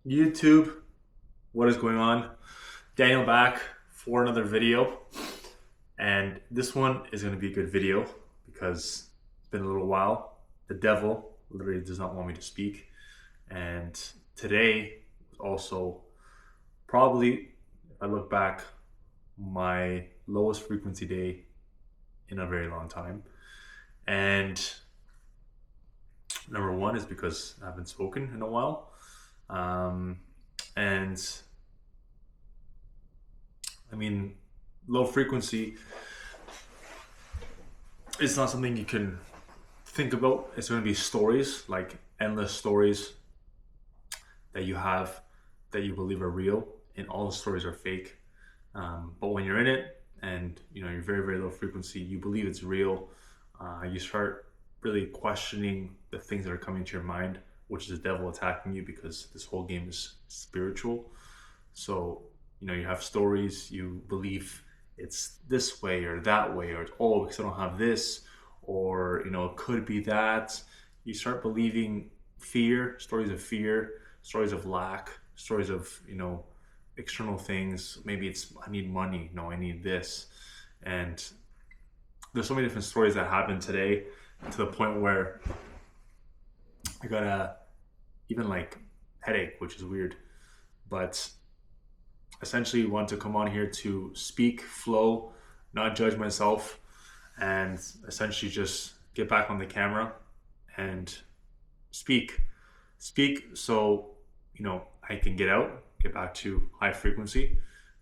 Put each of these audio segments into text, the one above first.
YouTube, what is going on? Daniel back for another video, and this one is going to be a good video because it's been a little while. The devil literally does not want me to speak, and today was also probably, if I look back, my lowest frequency day in a very long time. And number one is because I haven't spoken in a while. And I mean, low frequency is not something you can think about. It's going to be stories, like endless stories that you have that you believe are real, and all the stories are fake. But when you're in it and you're very, very low frequency, you believe it's real. You start really questioning the things that are coming to your mind, which is the devil attacking you, because this whole game is spiritual. So, you have stories, you believe it's this way or that way, or oh, because I don't have this, or it could be that. You start believing stories of lack, stories of external things. Maybe it's I need money, no, I need this. And there's so many different stories that happen today, to the point where I got a even like headache, which is weird. But essentially want to come on here to speak, flow, not judge myself, and essentially just get back on the camera and speak. So I can get back to high frequency,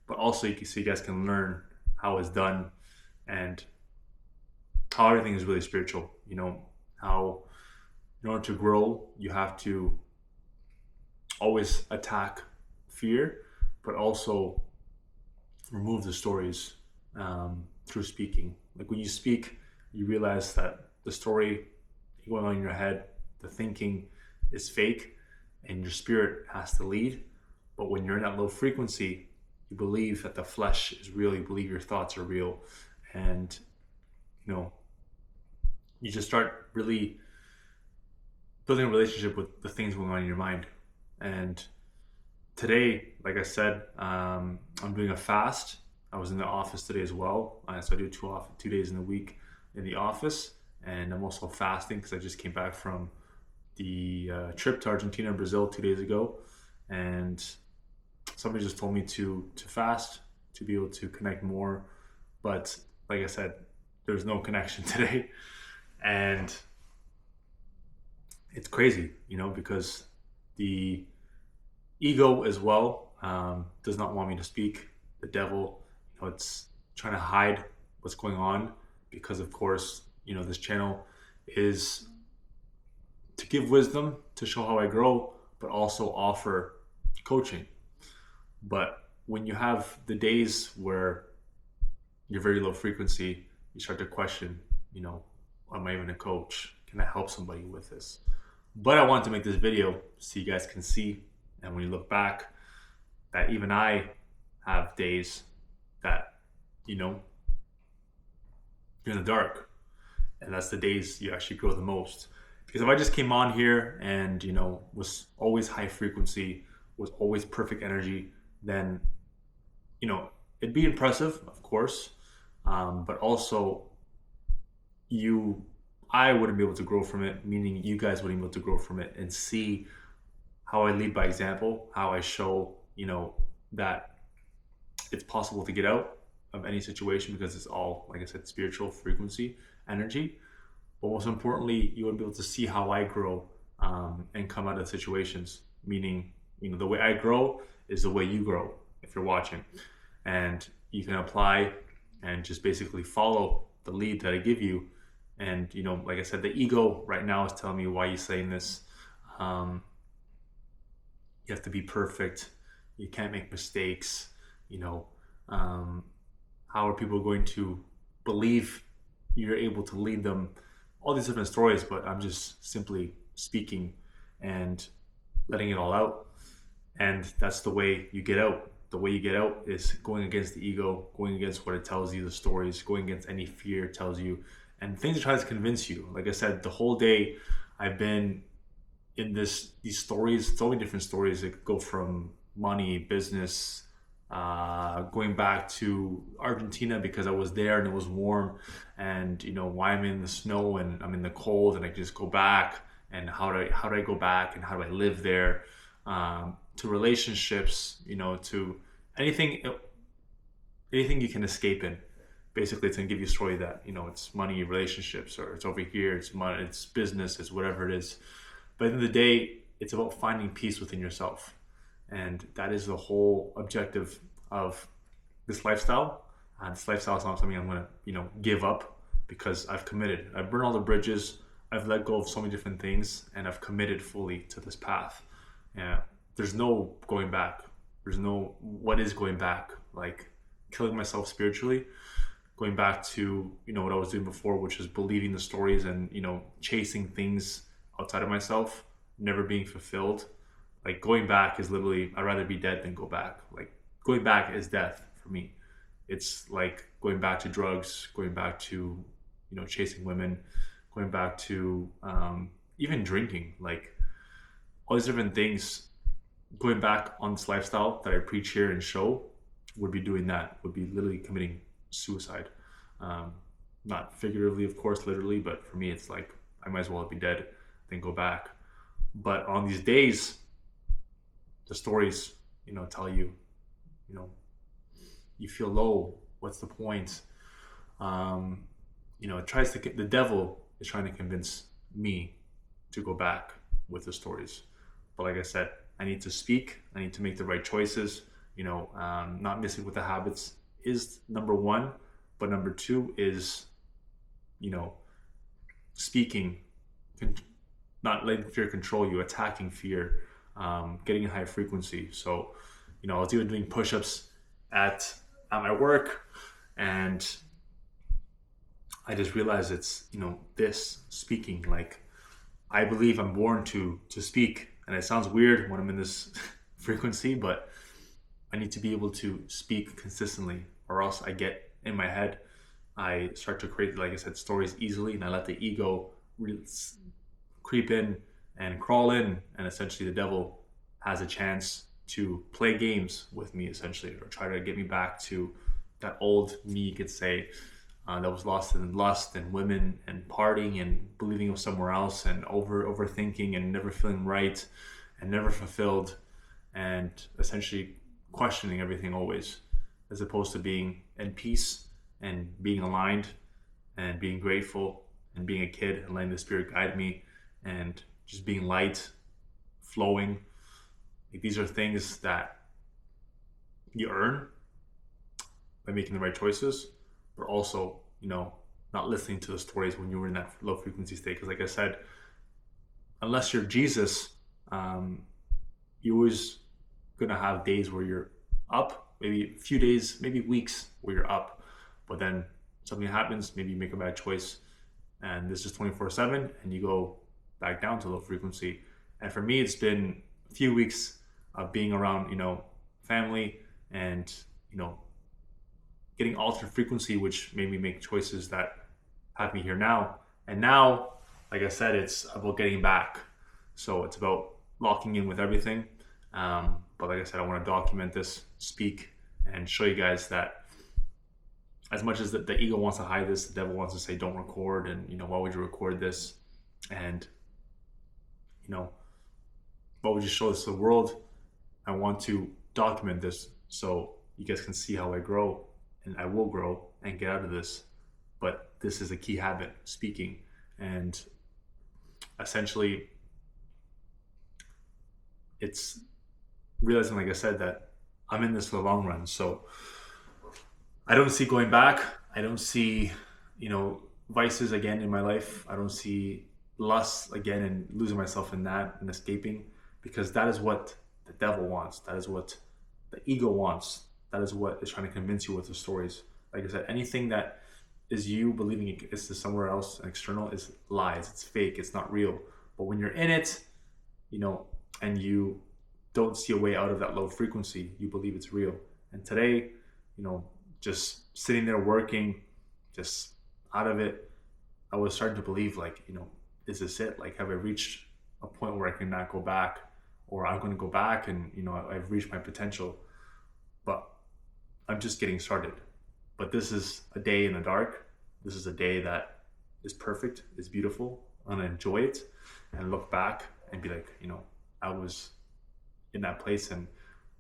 but also so you guys can learn how it's done, and how everything is really spiritual. How in order to grow, you have to always attack fear, but also remove the stories through speaking. Like when you speak, you realize that the story going on in your head, the thinking is fake, and your spirit has to lead. But when you're in that low frequency, you believe that the flesh is real, you believe your thoughts are real, and you just start really building a relationship with the things going on in your mind. And today, like I said, I'm doing a fast. I was in the office today as well. So I do 2 days in a week in the office, and I'm also fasting because I just came back from the trip to Argentina and Brazil 2 days ago, and somebody just told me to fast to be able to connect more. But like I said, there's no connection today, and it's crazy, because the ego as well does not want me to speak. The devil, it's trying to hide what's going on, because of course, this channel is to give wisdom, to show how I grow, but also offer coaching. But when you have the days where you're very low frequency, you start to question, am I even a coach? Can I help somebody with this? But I want to make this video so you guys can see, and when you look back, that even I have days that, you're in the dark. And that's the days you actually grow the most. Because if I just came on here and, was always high frequency, was always perfect energy, then, it'd be impressive, of course. But also I wouldn't be able to grow from it, meaning you guys wouldn't be able to grow from it and see how I lead by example, how I show, that it's possible to get out of any situation, because it's all, like I said, spiritual frequency, energy. But most importantly, you would be able to see how I grow and come out of situations, meaning, the way I grow is the way you grow if you're watching. And you can apply and just basically follow the lead that I give you. And, like I said, the ego right now is telling me, why are you saying this? You have to be perfect. You can't make mistakes. How are people going to believe you're able to lead them? All these different stories, but I'm just simply speaking and letting it all out. And that's the way you get out. The way you get out is going against the ego, going against what it tells you, the stories, going against any fear it tells you, and things that try to convince you. Like I said, the whole day I've been in these stories, so many different stories that go from money, business, going back to Argentina because I was there and it was warm, and why I'm in the snow and I'm in the cold, and I can just go back, and how do I go back, and how do I live there, to relationships, to anything anything you can escape in. Basically, it's gonna give you a story that it's money, relationships, or it's over here, it's money, it's business, it's whatever it is. But at the end of the day, it's about finding peace within yourself. And that is the whole objective of this lifestyle. This lifestyle is not something I'm going to, give up, because I've committed. I've burned all the bridges. I've let go of so many different things, and I've committed fully to this path. Yeah, there's no going back. There's no what is going back. Like killing myself spiritually, going back to what I was doing before, which is believing the stories and chasing things outside of myself, never being fulfilled. Like going back is literally, I'd rather be dead than go back. Like going back is death for me. It's like going back to drugs, going back to chasing women, going back to even drinking, like all these different things. Going back on this lifestyle that I preach here and show would be doing that, would be literally committing suicide. Not figuratively, of course, literally, but for me, it's like I might as well be dead than go back. But on these days, the stories, tell you, you feel low. What's the point? It tries to. The devil is trying to convince me to go back with the stories. But like I said, I need to speak. I need to make the right choices. Not missing with the habits is number one, but number two is, speaking, not letting fear control you, attacking fear, getting a high frequency. So, I was even doing push-ups at my work, and I just realized it's, this speaking, like I believe I'm born to speak, and it sounds weird when I'm in this frequency, but I need to be able to speak consistently, or else I get in my head. I start to create, like I said, stories easily, and I let the ego creep in and crawl in, and essentially the devil has a chance to play games with me, essentially, or try to get me back to that old me, you could say, that was lost in lust and women and partying and believing it was somewhere else, and overthinking and never feeling right and never fulfilled, and essentially questioning everything always, as opposed to being in peace and being aligned and being grateful and being a kid and letting the spirit guide me and just being light, flowing. Like, these are things that you earn by making the right choices, but also, not listening to the stories when you were in that low frequency state. Because like I said, unless you're Jesus, you're always gonna have days where you're up, maybe a few days, maybe weeks where you're up, but then something happens, maybe you make a bad choice, and this is 24/7, and you go back down to low frequency. And for me, it's been a few weeks of being around, family, and getting altered frequency, which made me make choices that have me here now. And now, like I said, it's about getting back. So it's about locking in with everything. But like I said, I want to document this, speak, and show you guys that as much as the ego wants to hide this, the devil wants to say, don't record, and why would you record this? And why would you show this to the world? I want to document this so you guys can see how I grow, and I will grow and get out of this. But this is a key habit, speaking, and essentially it's realizing, like I said, that I'm in this for the long run. So I don't see going back. I don't see, vices again in my life. I don't see lust again and losing myself in that and escaping, because that is what the devil wants. That is what the ego wants. That is what is trying to convince you with the stories. Like I said, anything that is you believing it's somewhere else and external is lies. It's fake. It's not real. But when you're in it, and you don't see a way out of that low frequency, you believe it's real. And today, just sitting there working, just out of it, I was starting to believe, like, is this it? Like, have I reached a point where I cannot go back, or I'm going to go back and I've reached my potential, but I'm just getting started. But this is a day in the dark. This is a day that is perfect, is beautiful. I'm gonna enjoy it and look back and be like, I was in that place. And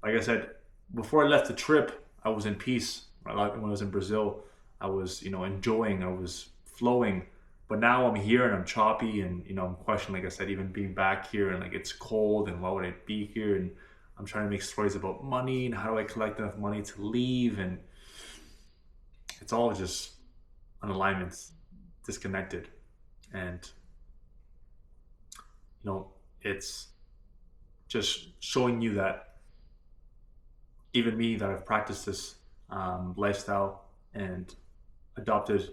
like I said, before I left the trip, I was in peace. When I was in Brazil, I was, enjoying, I was flowing. But now I'm here and I'm choppy and, I'm questioning, like I said, even being back here and like it's cold and why would I be here? And I'm trying to make stories about money and how do I collect enough money to leave? And it's all just an alignment, disconnected. And, it's just showing you that even me that I've practiced this lifestyle and adopted,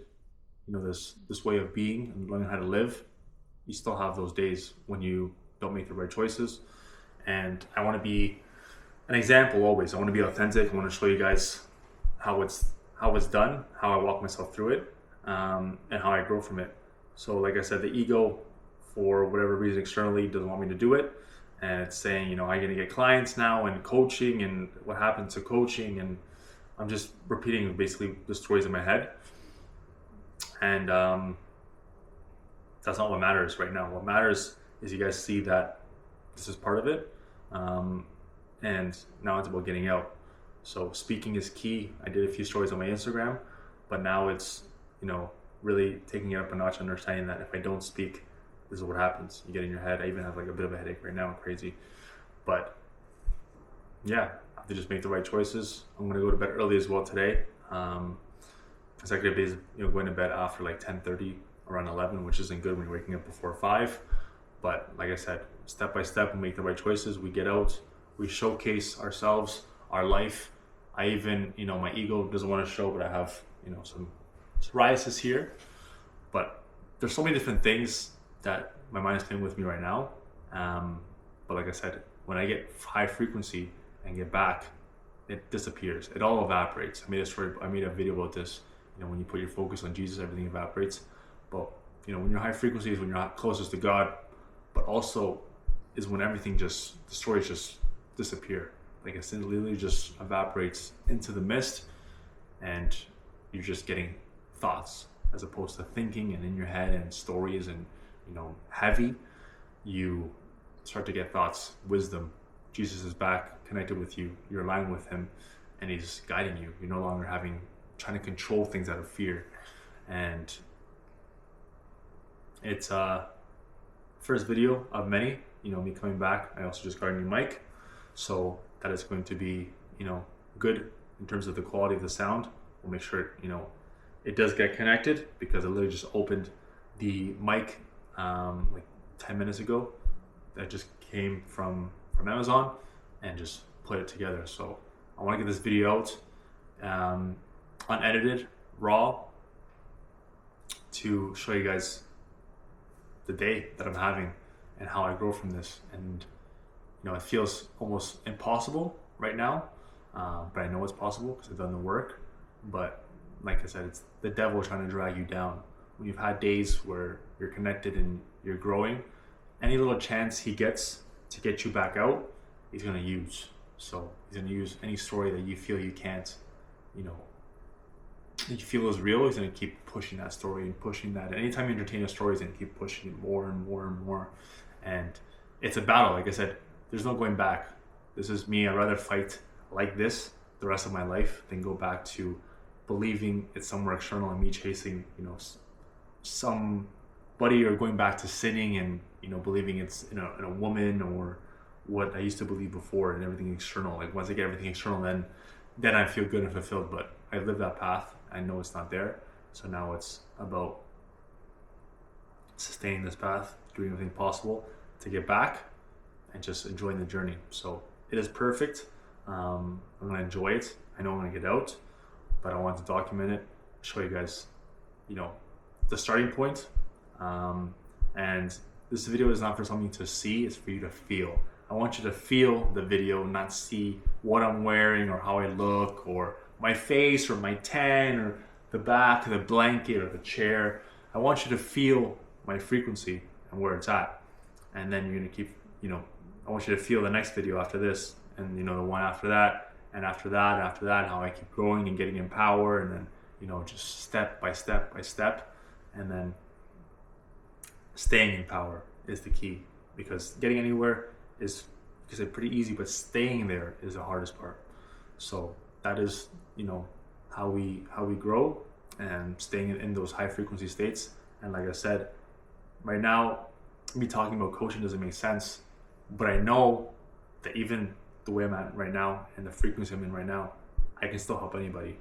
this way of being and learning how to live, you still have those days when you don't make the right choices. And I want to be an example always. I want to be authentic. I want to show you guys how it's done, how I walk myself through it, and how I grow from it. So like I said, the ego, for whatever reason externally, doesn't want me to do it. And it's saying, I'm going to get clients now and coaching and what happened to coaching. And I'm just repeating basically the stories in my head. And that's not what matters right now. What matters is you guys see that this is part of it. And now it's about getting out. So speaking is key. I did a few stories on my Instagram, but now it's, really taking it up a notch, understanding that if I don't speak, this is what happens. You get in your head. I even have like a bit of a headache right now, crazy. But yeah, I have to just make the right choices. I'm going to go to bed early as well today. Consecutive days, going to bed after like 10:30, around 11, which isn't good when you're waking up before 5. But like I said, step by step, we make the right choices. We get out, we showcase ourselves, our life. I even, my ego doesn't want to show, but I have, some psoriasis here. But there's so many different things that my mind is playing with me right now. But like I said, when I get high frequency and get back, it disappears. It all evaporates. I made a video about this. When you put your focus on Jesus, everything evaporates. But when you're high frequency is when you're closest to God, but also is when everything the stories just disappear. Like it literally just evaporates into the mist, and you're just getting thoughts as opposed to thinking and in your head and stories and heavy. You start to get thoughts, wisdom. Jesus is back, connected with you. You're aligned with him, and he's guiding you. You're no longer trying to control things out of fear. And it's first video of many. Me coming back. I also just got a new mic, so that is going to be good in terms of the quality of the sound. We'll make sure it does get connected, because I literally just opened the mic like 10 minutes ago. That just came from Amazon and just put it together. So I want to get this video out unedited, raw, to show you guys the day that I'm having and how I grow from this. And it feels almost impossible right now, but I know it's possible because I've done the work. But like I said, it's the devil trying to drag you down. When you've had days where you're connected and you're growing, any little chance he gets to get you back out, he's going to use. So he's going to use any story that you feel you can't, you feel is real. He's going to keep pushing that story and pushing that. And anytime you entertain a story, he's going to keep pushing it more and more and more. And it's a battle. Like I said, there's no going back. This is me. I'd rather fight like this the rest of my life than go back to believing it's somewhere external and me chasing, somebody, or going back to sinning and, believing it's in a woman or what I used to believe before, and everything external. Like once I get everything external, then I feel good and fulfilled. But I lived that path. I know it's not there. So now it's about sustaining this path, doing everything possible to get back and just enjoying the journey. So it is perfect. I'm going to enjoy it. I know I'm going to get out, but I want to document it, show you guys, the starting point. And this video is not for something to see, it's for you to feel. I want you to feel the video, not see what I'm wearing or how I look or my face or my tan or the back of the blanket or the chair. I want you to feel my frequency and where it's at. and then you're gonna keep, I want you to feel the next video after this, and the one after that, and after that, after that, how I keep growing and getting in power, and then just step by step by step, and then staying in power is the key, because getting anywhere is, like I said, pretty easy, but staying there is the hardest part. So that is, how we grow, and staying in those high frequency states. And like I said, right now, me talking about coaching doesn't make sense, but I know that even the way I'm at right now and the frequency I'm in right now, I can still help anybody,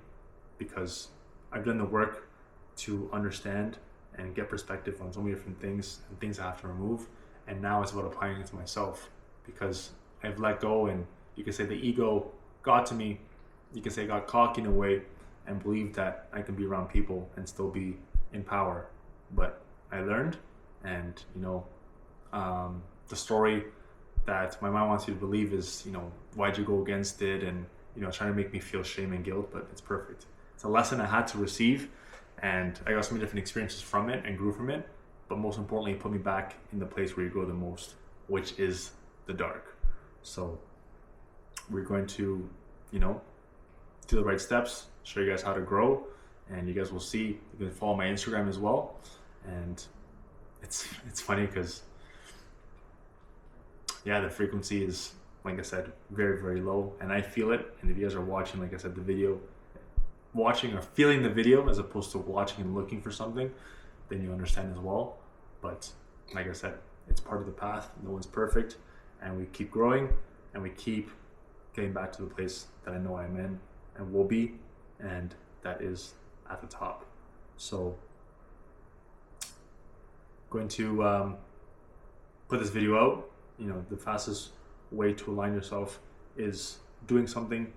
because I've done the work to understand and get perspective on so many different things and things I have to remove. And now it's about applying it to myself, because I've let go, and you can say the ego got to me. You can say I got cocky in a way and believed that I can be around people and still be in power. But I learned, and the story that my mind wants you to believe is, why'd you go against it, and trying to make me feel shame and guilt. But it's perfect. It's a lesson I had to receive, and I got so many different experiences from it and grew from it. But most importantly, it put me back in the place where you grow the most, which is the dark. So we're going to, do the right steps, show you guys how to grow, and you guys will see. You can follow my Instagram as well. And it's funny because, the frequency is, like I said, very, very low, and I feel it. And if you guys are watching, like I said, the video, watching or feeling the video as opposed to watching and looking for something, then you understand as well. But like I said, it's part of the path. No one's perfect, and we keep growing, and we keep getting back to the place that I know I'm in and will be, and that is at the top. So going to put this video out. The fastest way to align yourself is doing something,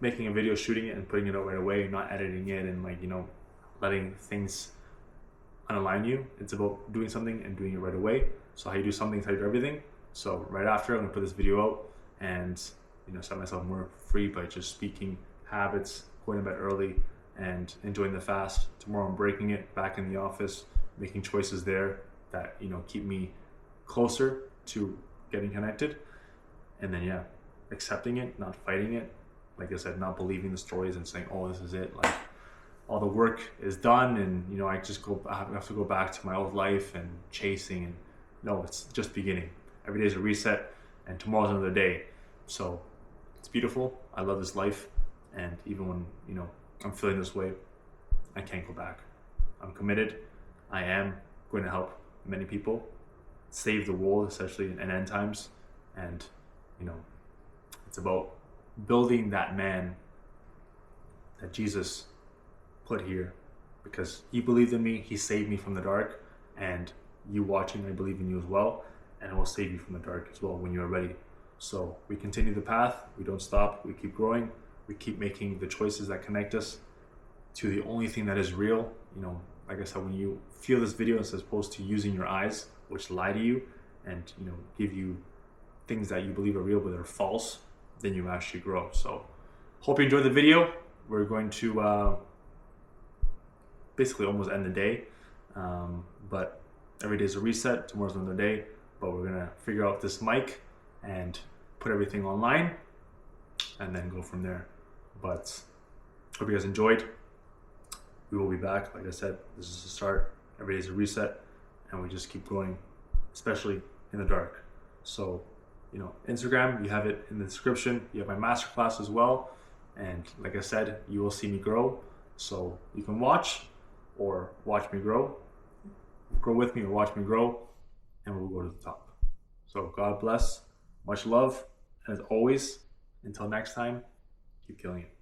making a video, shooting it, and putting it out right away, not editing it and letting things unalign you. It's about doing something and doing it right away. So how you do something is how you do everything. So right after, I'm gonna put this video out and set myself more free by just speaking habits, going to bed early, and enjoying the fast. Tomorrow I'm breaking it, back in the office, making choices there that keep me closer to getting connected. And then accepting it, not fighting it. Like I said, not believing the stories and saying, oh, this is it, like all the work is done, and I have to go back to my old life and chasing. And no, it's just beginning. Every day is a reset, and tomorrow's another day. So it's beautiful. I love this life, and even when I'm feeling this way, I can't go back. I'm committed. I am going to help many people, save the world, especially in end times. And it's about building that man that Jesus put here, because he believed in me, he saved me from the dark, and you watching, I believe in you as well, and it will save you from the dark as well when you are ready. So we continue the path, we don't stop, we keep growing, we keep making the choices that connect us to the only thing that is real. Like I said, when you feel this video, as opposed to using your eyes, which lie to you and give you things that you believe are real but they're false, then you actually grow. So hope you enjoyed the video. We're going to basically almost end the day, but every day is a reset. Tomorrow's another day, but we're gonna figure out this mic and put everything online and then go from there. But hope you guys enjoyed. We will be back. Like I said, this is the start. Every day is a reset, and we just keep growing, especially in the dark. So Instagram, you have it in the description. You have my masterclass as well, and like I said, you will see me grow. So you can watch or watch me grow with me, or watch me grow, and we'll go to the top. So God bless, much love, and as always, until next time, keep killing it.